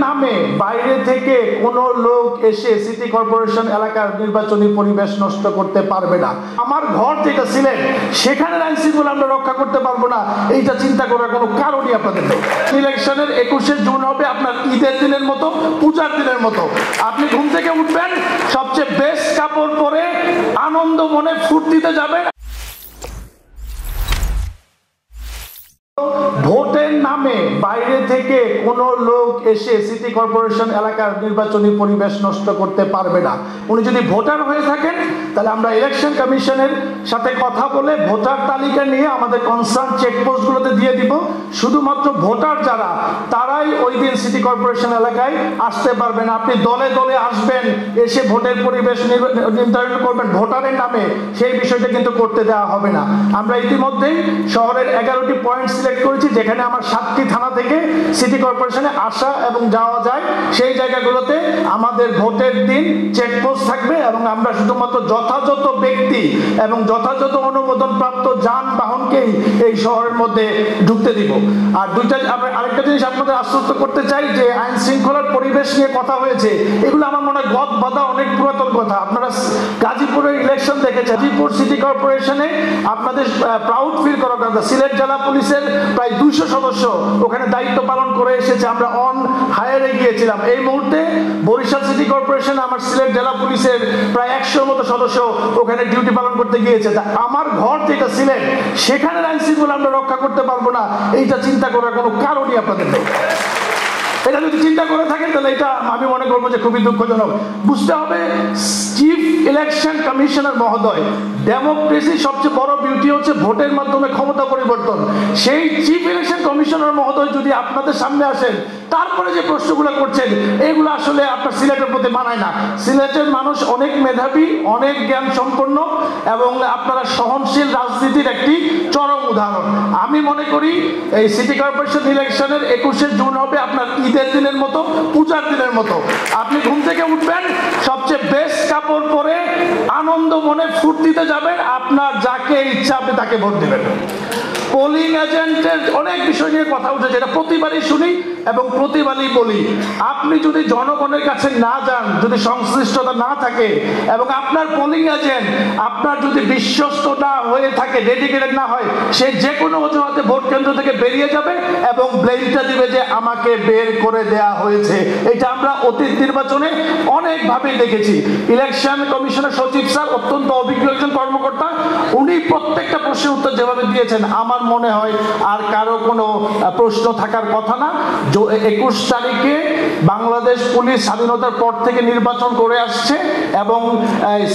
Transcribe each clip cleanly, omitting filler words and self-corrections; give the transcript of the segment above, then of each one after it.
নামে বাইরে থেকে কোনো লোক এসে সিটি কর্পোরেশন এলাকার নির্বাচনী পরিবেশ নষ্ট করতে পারবে না। আমার ঘর যেটা সিলেট, সেখানে আইন শৃঙ্খলা আমরা রক্ষা করতে পারবো না, এইটা চিন্তা করার কোনো কারণই আপনাদের নেই। ইলেকশনের 21শে জুন হবে আপনার ঈদের দিনের মতো, পূজার দিনের মতো। আপনি ঘুম থেকে উঠবেন, সবচেয়ে বেস্ট কাপড় পরে আনন্দ মনে ফুর্তিতে যাবেন। ভোটের নামে বাইরে থেকে কোনো লোক এসে সিটি কর্পোরেশন এলাকার নির্বাচনী পরিবেশ নষ্ট করতে পারবে না। উনি যদি ভোটার হয়ে থাকেন, তাহলে আমরা ইলেকশন কমিশনের সাথে কথা বলে ভোটার তালিকা নিয়ে আমাদের কনসার্ন চেকপোস্টগুলোতে দিয়ে দিব। শুধুমাত্র ভোটার যারা, তারাই ওই দিন সিটি কর্পোরেশন এলাকায় আসতে পারবেন। আপনি দলে দলে আসবেন, এসে ভোটের পরিবেশ নির্ধারণ করবেন ভোটারের নামে, সেই বিষয়টা কিন্তু করতে দেওয়া হবে না। আমরা ইতিমধ্যেই শহরের 11টি পয়েন্ট সিলেক্ট করেছি, যেখানে আমার 7টি থানা থেকে সিটি কর্পোরেশনে আসা এবং যাওয়া যায়। সেই জায়গাগুলোতে আমাদের ভোটের দিন চেকপোস্ট থাকবে এবং আমরা শুধুমাত্র যথাযথ ব্যক্তি এবং যথাযথ অনুমোদন প্রাপ্ত যানবাহনকেই এই শহরের মধ্যে ঢুকতে দিব। আর আরেকটা জিনিস আপনাদের আশ্বস্ত করতে চাই যে আইন শৃঙ্খলার পরিবেশ নিয়ে কথা হয়েছে, এগুলো আমার মনে হয় গদ বাঁধা অনেক পুরাতন কথা। আপনারা গাজীপুরের ইলেকশন দেখেছেন, গাজীপুর সিটি কর্পোরেশনে আপনাদের প্রাউড ফিল করার কথা, সিলেট জেলা পুলিশের প্রায় 200 সদস্য ওখানে দায়িত্ব পালন করে এসেছে। আমরা অন হায়ারে গিয়েছিলাম। এই মুহূর্তে বরিশাল সিটি কর্পোরেশনে আমার সিলেট জেলা পুলিশের প্রায় 100-র মতো সদস্য ওখানে ডিউটি পালন করতে গিয়েছে। তা আমার ঘর যেটা সিলেট, সেখানে আইন শৃঙ্খলা আমরা রক্ষা করতে পারবো না, এইটা চিন্তা করার কোনো কারণই আপনাদের নেই। এটা যদি চিন্তা করে থাকেন, তাহলে এটা আমি মনে করবো যে খুবই দুঃখজনক। বুঝতে হবে, চিফ ইলেকশন কমিশনার মহোদয়, ডেমোক্রেসির সবচেয়ে বড় বিউটি হচ্ছে ভোটের মাধ্যমে ক্ষমতা পরিবর্তন। সেই চিফ ইলেকশন কমিশনার মহোদয় যদি আপনাদের সামনে আসেন, তারপরে যে প্রশ্নগুলো করছেন, এগুলো আসলে আপনার সিলেটের প্রতি মানায় না। সিলেটের মানুষ অনেক মেধাবী, অনেক জ্ঞান সম্পন্ন এবং আপনারা সহনশীল রাজনীতির একটি চরম উদাহরণ। আমি মনে করি এই সিটি কর্পোরেশন ইলেকশনের 21শে জুন হবে আপনার ঈদের দিনের মতো, পূজার দিনের মতো। আপনি ঘুম থেকে উঠবেন, সবচেয়ে বেস্ট কাপড় পরে আনন্দ মনে ফুর্তিতে যাবেন, আপনার যাকে ইচ্ছা আপনি তাকে ভোট দেবেন। পোলিং এজেন্টের অনেক বিষয় নিয়ে কথা উঠেছে, এটা প্রতিবারই শুনি এবং প্রতিবারই বলি। আপনি যদি জনগণের কাছে না যান, যদি সংশ্লিষ্টতা না থাকে এবং আপনার পোলিং এজেন্ট আপনার যদি বিশ্বস্ত না হয়ে থাকে, ডেডিকেটেড না হয়, সে যে কোনো অজুহাতে ভোট কেন্দ্র থেকে বেরিয়ে যাবে এবং ব্লেমটা দিবে যে আমাকে বের করে দেয়া হয়েছে। এটা আমরা অতীত নির্বাচনে অনেকভাবেই দেখেছি। ইলেকশন কমিশনের সচিব স্যার অত্যন্ত অভিজ্ঞ একজন কর্মকর্তা, উনি প্রত্যেকটা প্রশ্নের উত্তর যেভাবে দিয়েছেন, আমার মনে হয় আর কারো কোনো প্রশ্ন থাকার কথা না। 21 তারিখে বাংলাদেশ পুলিশ স্বাধীনতার পর থেকে নির্বাচন করে আসছে এবং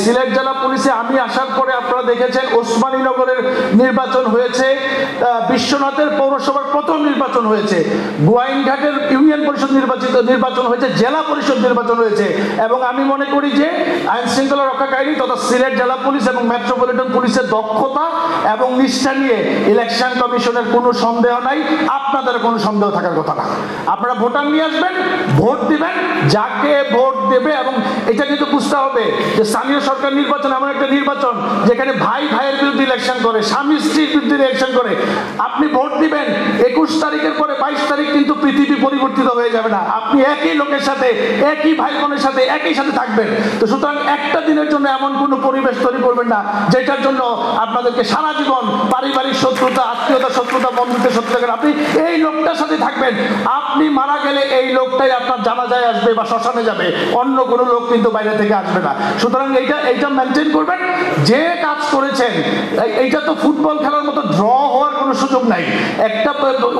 সিলেট জেলা পুলিশে আমি আসার পরে আপনারা দেখেছেন ওসমানীনগরের নির্বাচন হয়েছে, বিশ্বনাথের পৌরসভার প্রথম নির্বাচন হয়েছে, গোয়াইনঘাটের ইউনিয়ন পরিষদ নির্বাচন হয়েছে, জেলা পরিষদ নির্বাচন হয়েছে। এবং আমি মনে করি যে আইন শৃঙ্খলা রক্ষাকারী তথা সিলেট জেলা পুলিশ এবং মেট্রোপলিটন পুলিশের দক্ষতা এবং নিষ্ঠা নিয়ে ইলেকশন কমিশনের কোনো সন্দেহ নাই, আপনাদের কোনো সন্দেহ থাকার কথা না। আপনারা ভোটার নিয়ে আসবেন, ভোট দিবেন, যাকে ভোট দেবে। এবং এটা কিন্তু বুঝতে হবে যে স্থানীয় সরকার নির্বাচন এমন একটা নির্বাচন যেখানে ভাই ভাইয়ের বিরুদ্ধে ইলেকশন করে, স্বামী স্ত্রীর বিরুদ্ধে ইলেকশন করে। আপনি ভোট দিবেন 21 তারিখের পরে 22 তারিখ কিন্তু পৃথিবী পরিবর্তিত হয়ে যাবে না। আপনি একই লোকের সাথে, একই ভাই বোনের সাথে, একই সাথে থাকবেন। তো সুতরাং একটা দিনের জন্য এমন কোনো পরিবেশ তৈরি করবেন না যেটার জন্য আপনাদেরকে সারা জীবন পারিবারিক শত্রুতা, আত্মীয়তা শত্রুতা, বন্ধুত্বের শত্রুতা, আপনি এই লোকটার সাথে থাকবেন। আপনি মারা গেলে এই লোকটাই আপনার জানাজায় আসবে বা শ্মশানে যাবে, অন্য কোনো লোক কিন্তু বাইরে থেকে আসবে না। সুতরাং এইটা মেনটেন করবেন। যে কাজ করেছেন, এইটা তো ফুটবল খেলার মতো ড্র হওয়ার কোনো সুযোগ নাই। একটা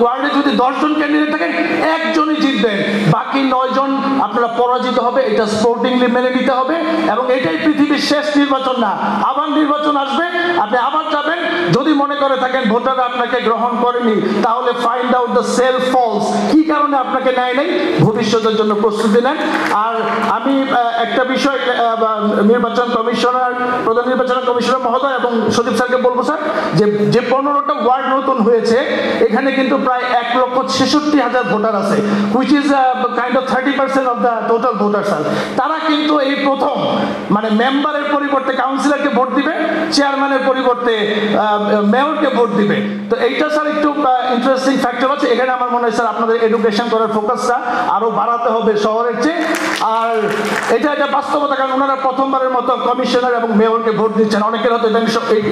ওয়ার্ডে যদি 10 জন ক্যান্ডিডেট থাকেন, একজনই জিতবেন, বাকি 9 জন আপনারা পরাজিত হবে। এটা স্পোর্টিংলি মেনে নিতে হবে এবং এটাই পৃথিবীর শেষ নির্বাচন না। আবার নির্বাচন আসবে, আপনি আবার যাবেন। যদি মনে করে থাকেন ভোটাররা আপনাকে গ্রহণ করেনি, তাহলে find out the self falls, কি কারণে আপনাকে নেয় নাই, ভবিষ্যতের জন্য প্রস্তুতি নেন। আর আমি একটা বিষয় নির্বাচন কমিশনার, প্রধান নির্বাচন কমিশনার মহোদয় এবং সচিব স্যারকে বলবো, স্যার যে 15টা ওয়ার্ড নতুন হয়েছে, এখানে কিন্তু প্রায় 1,66,000 ভোটার আছে, which is kind of 30% of the total voter. Sir তারা কিন্তু এই প্রথম মানে মেম্বারের পরিবর্তে কাউন্সিলরকে ভোট দিবে। চেয়ারম্যানের পরিবর্তে মেয়রকে ভোট দিবে। তো এইটা স্যার একটু ইন্টারেস্টিং ফ্যাক্টর আছে। এখানে আমার মনে হয় স্যার আপনাদের এডুকেশন করার ফোকাসটা আরো বাড়াতে হবে শহরের চেয়ে। আর এটা একটা বাস্তবতা, কারণ ওনারা প্রথমবারের মতো কমিশনার এবং মেয়রকে ভোট দিচ্ছেন, অনেকের হয়তো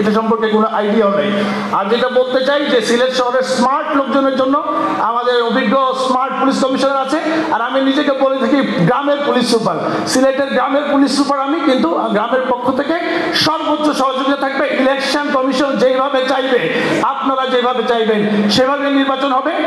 এটা সম্পর্কে কোনো আইডিয়াও নেই। আর যেটা বলতে চাই যে সিলেট শহরের স্মার্ট লোকজনের জন্য আমাদের অভিজ্ঞ স্মার্ট পুলিশ কমিশনার আছে। আর আমি নিজেকে বলে থাকি গ্রামের পুলিশ সুপার, সিলেটের গ্রামের পুলিশ সুপার আমি, কিন্তু গ্রামের পক্ষ থেকে সর্বোচ্চ সহযোগিতা থাকবে। ইলেকশন কমিশন যেভাবে চাইবে, আপনারা যেভাবে চাইবেন সেভাবে নির্বাচন হবে।